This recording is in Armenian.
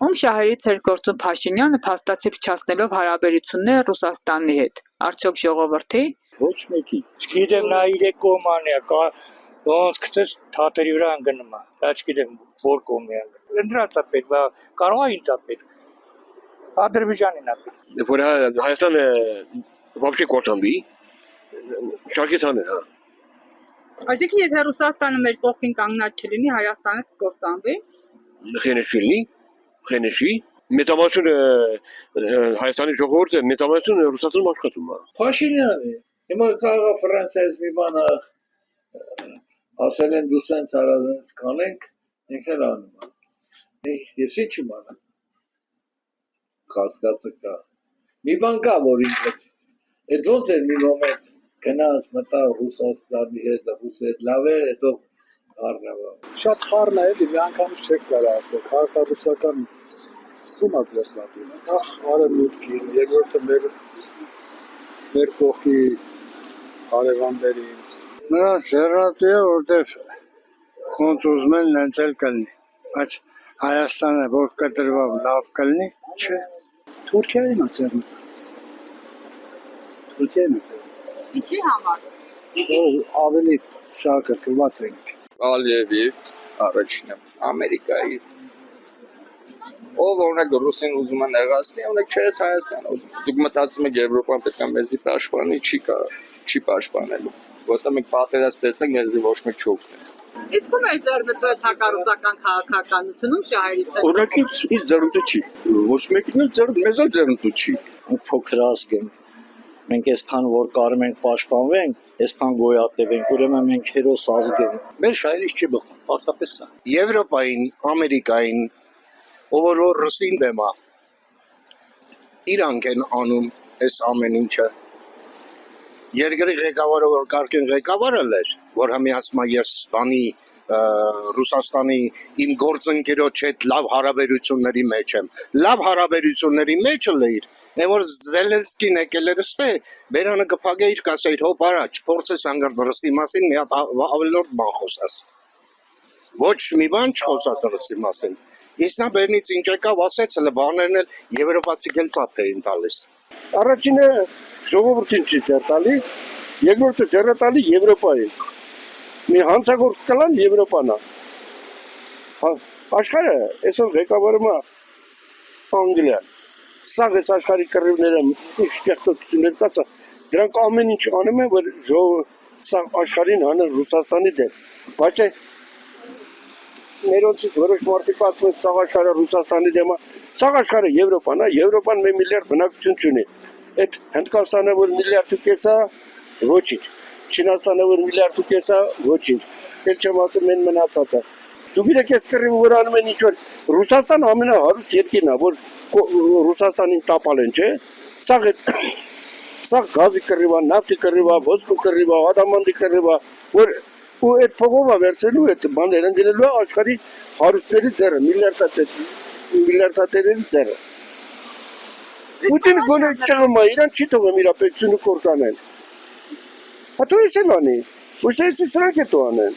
Ում շահերից էր գործում Փաշինյանը փաստացի փչացնելով հարաբերությունները Ռուսաստանի հետ, արդյոք ժողովրդի։ Ոչ մեկի։ Չգիտեմ նա իր կողմանի է, ոնց գցես թաթերի վրա անգնում է։ Դա չգիտեմ որ կողմի է։ Ընդրացա պետք, կարող է ինձ պետք։ Ադրբեջանին է պետք։ Որ Հայաստանը вообще կործանվի, շարքեցան է, հա։ Այսինքն եթե Ռուսաստանը մեր կողքին կանգնած չլինի, Հայաստանը կկործանվի։ Խենեշի մեծամասնությունը Հայաստանի ժողովուրդը մեծամասնությունը Ռուսաստանում աշխատում է։ Փաշինյանը հիմա կարող է Ֆրանսիայից մի բան ասել են դու սենց արած կանենք, ինքն էլ անում է։ Ես ինչ իմանամ։ Հասկացը կա։ Մի բան կա, որ ինքը այդ ոնց էր մի մոմենտ գնաց մտա Ռուսաստանի հետ, ռուսի հետ լավ էր, հետո առնվա։ Շատ խառն է, էլի մի անգամ չեք կարող ասել, հարտարուսական ում է ձեռնատու։ Ախ, արևմուտքին, երկրորդը մեր կողքի հարևաններին։ Նրանց ձեռնատու է, որտեղ ոնց ուզում են նենց էլ կլինի, բայց Հայաստանը որ կտրվավ լավ կլինի, չէ։ Թուրքիային է ձեռնատու։ Ինչի համար։ Ավելի շահագրգռված ենք։ Ալիևի առաջինը Ամերիկայի ով օրինակ Ռուսին ուզում է նեղացնել, օրինակ չէ Հայաստանը ուզում։ Դուք մտածում եք Եվրոպան պետք է մեզի պաշտպանի, չի պաշտպանելու։ Որտեղ մենք պատերազմ տեսնենք, մեզի ոչ մեկ չօգնեց։ Իսկ ում էր ձեռնտուած հակառուսական քաղաքականությունում շահերից է։ Օրինակ ինձ ձեռնտու չի։ Ոչ մեկին էլ մեզ էլ ձեռնտու չի։ Փոքր ազգ ենք։ Մենք այսքան որ կարում ենք պաշտպանվենք, այսքան գոյատևենք, ուրեմն մենք հերոս ազգ ենք։ Մեր շահերից չի բխում, բացապես սա։ Եվրոպային, Ամերիկային, ով որ ռուսին դեմ է, իրանք են անում այս ամեն ինչը։ Երկրի ղեկավարը որ կարգին ղեկավարը էր, որ համի ասում է ես բանի Ռուսաստանի իմ գործընկերոջ հետ լավ հարաբերությունների մեջ եմ։ Լավ հարաբերությունների մեջ լեիր, որ Զելենսկին եկել էր ստե, բերանը կփակեիր, կասեիր հոп առաջ, փորձես անգամ ռուսի մասին մի հատ ավելորդ բան խոսաս։ Ոչ մի բան չխոսաս ռուսի մասին։ Իսկ նա բերնից ինչ եկավ ասեց, հələ բաներն էլ եվրոպացի գել ծափ էին տալիս։ Առաջինը ժողովրդին չի ձեռտալի, երկրորդը ձեռտալի Եվրոպային։ Մի հանցագործ կլան Եվրոպան է։ Աշխարհը այսօր ղեկավարում է Անգլիան։ Սա այս աշխարհի կռիվները ինչ ստեղծություններ կա, դրանք ամեն ինչ անում են, որ սա աշխարհին հանեն Ռուսաստանի դեմ։ Բայց ներոնցից որոշ մարդիկ ասում են սա աշխարհը Ռուսաստանի դեմ է, սա աշխարհը Եվրոպան է, Եվրոպան 1 միլիարդ բնակչություն ունի։ Այդ Հնդկաստանը որ միլիարդ ու կես է, ոչինչ։ Չինաստանը որ միլիարդ ու կես է, ոչինչ։ Էլ չեմ ասում են մնացածը։ Դուք իրեք այս կռիվը որ անում են ինչ որ Ռուսաստանը ամենահարուստ երկիրն է, որ Ռուսաստանին տապալ են, չէ՞։ Սա գազի կռիվ է, նավթի կռիվ է, ոսկու կռիվ է, ադամանդի կռիվ է, որ ու այդ փողովը վերցելու այդ բաները ընկնելու է աշխարհի հարուստների ձեռը, միլիարդատերերի ձեռը։ Պուտինը գոնե չղում է, իրան չի թողում իր պետությունը կործանել։ Հատու ես էլ անի, ոչ թե ես սրանք է տու անեն։